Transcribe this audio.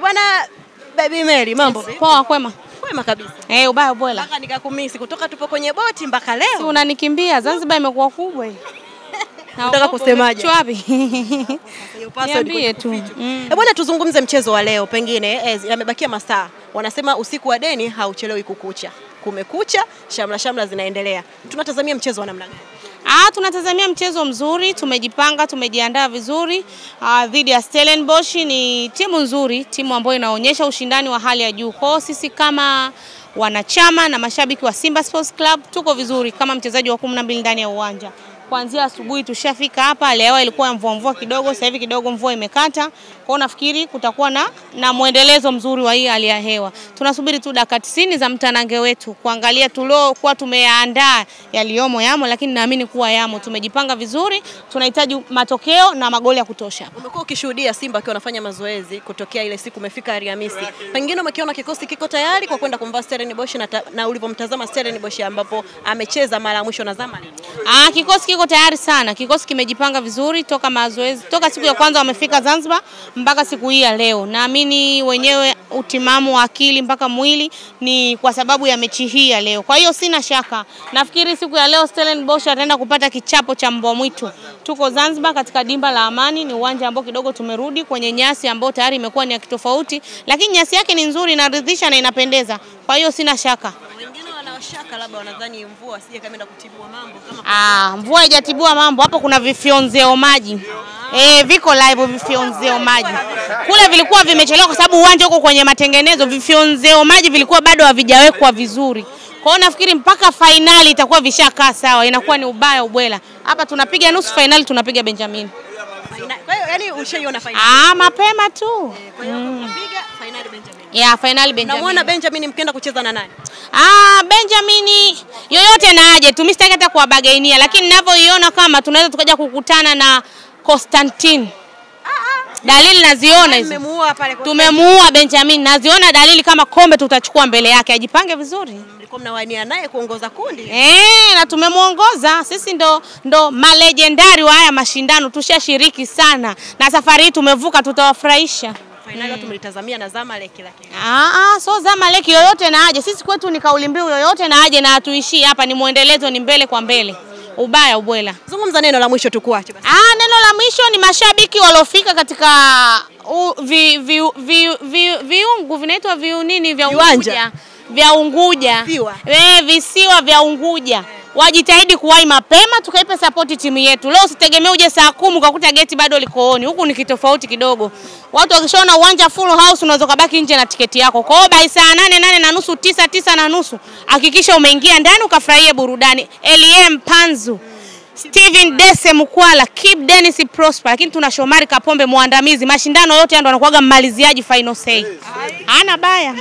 Bwana Baby Mary, mambo vipi? Poa, kwema. Kwema kabisa. Ubaya bwela. Mpaka nikakumisi kutoka tupo kwenye boti mpaka leo. Si unanikimbia, Zanzibar imekuwa kubwa hii. Nataka kusemaje? Wapi? Niambie tu. Bwana tuzungumze mchezo wa leo pengine yamebakia masaa. Wanasema usiku wa deni hauchelewi kukucha. Kumekucha, shamla zinaendelea. Tunatazamia mchezo wa namna gani? Tunatazamia mchezo mzuri, tumejipanga, tumejiandaa vizuri. Dhidi ya Stellenbosch ni timu nzuri, timu ambayo inaonyesha ushindani wa hali ya juu. Kwa sisi kama wanachama na mashabiki wa Simba Sports Club tuko vizuri kama mchezaji wa 12 ndani ya uwanja. Kuanzia asubuhi tushafika hapa, leo ilikuwa mvua kidogo, sasa hivi kidogo mvua imekata. Kwa nafikiri kutakuwa na muendelezo mzuri wa hii hali ya hewa. Tunasubiri tu dakika 90 za mtanange wetu kuangalia kwa tumeandaa yaliomo yamo, lakini naamini kuwa yamo. Tumejipanga vizuri, tunahitaji matokeo na magoli ya kutosha. Umekuwa ukishuhudia Simba akiwa anafanya mazoezi kutokea ile siku umefika Alhamisi. Pengine umekiona kikosi kiko tayari kwa kwenda kumvaa Stellenbosch na ulipomtazama Stellenbosch ambapo amecheza mara mwisho na Zamalek? Kikosi kiko tayari sana. Kikosi kimejipanga vizuri toka mazoezi. Toka siku ya kwanza wamefika Zanzibar mpaka siku hii ya leo. Naamini wenyewe utimamu wa akili mpaka mwili ni kwa sababu ya mechi hii ya leo. Kwa hiyo sina shaka. Nafikiri siku ya leo Stellenbosch ataenda kupata kichapo cha mbwa mwitu. Tuko Zanzibar katika dimba la Amani, ni uwanja ambao kidogo tumerudi kwenye nyasi ambao tayari imekuwa ni ya kitofauti, lakini nyasi yake ni nzuri, inaridhisha na inapendeza. Kwa hiyo sina shaka. Shaka labda wanadhani mvua asije kaenda kutibua mambo kama mvua haijatibua mambo. Hapo kuna vifyonzeo maji. Viko live vifyonzeo maji. Kule vilikuwa vimechelewa kwa sababu uwanja uko kwenye matengenezo, vifyonzeo maji vilikuwa bado havijawekwa vizuri. Kwa hiyo nafikiri mpaka finali itakuwa vishakaa sawa, inakuwa ni ubaya ubwela. Hapa tunapiga nusu finali, tunapiga Benjamin. Kwa hiyo yani ushaiona finali? Mapema tu. Kwa hiyo tunapiga finali Benjamin. Finali Benjamin. Namuona Benjamin mkienda kucheza na nani? Benjamin yoyote na aje, tumistaki hata kuwabagainia, lakini ninavyoiona kama tunaweza tukaja kukutana na Constantine. Dalili naziona hizo. Tumemuua Benjamin, naziona dalili kama kombe tutachukua mbele yake, ajipange vizuri. Mlikuwa mnawania naye kuongoza kundi? Na tumemuongoza. Sisi ndo malegendari wa haya mashindano, tushashiriki sana. Na safari hii tumevuka, tutawafurahisha. Finali tumelitazamia na Zamalek lakini. So Zamalek yoyote na aje. Sisi kwetu ni kauli mbiu yoyote na aje, na hatuishii hapa, ni muendelezo, ni mbele kwa mbele. Ubaya ubwela. Zungumza neno la mwisho tukuache basi. Neno la mwisho ni mashabiki waliofika katika viungu vinaitwa nini vya Unguja. Vya Unguja. Visiwa vya Unguja. Wajitahidi kuwahi mapema, tukaipe support timu yetu. Leo usitegemee uje saa 10 ukakuta geti bado liko on. Huku ni kitofauti kidogo. Watu wakishaona uwanja full house unaweza kubaki nje na tiketi yako. Kwa hiyo by saa 8:30, 9:30 hakikisha umeingia ndani ukafurahia burudani. Eliem Panzu, Steven Dese Mkwala, Keep Dennis Prosper, lakini tuna Shomari Kapombe muandamizi. Mashindano yote ndio anakuaga mmaliziaji final say. Hana baya.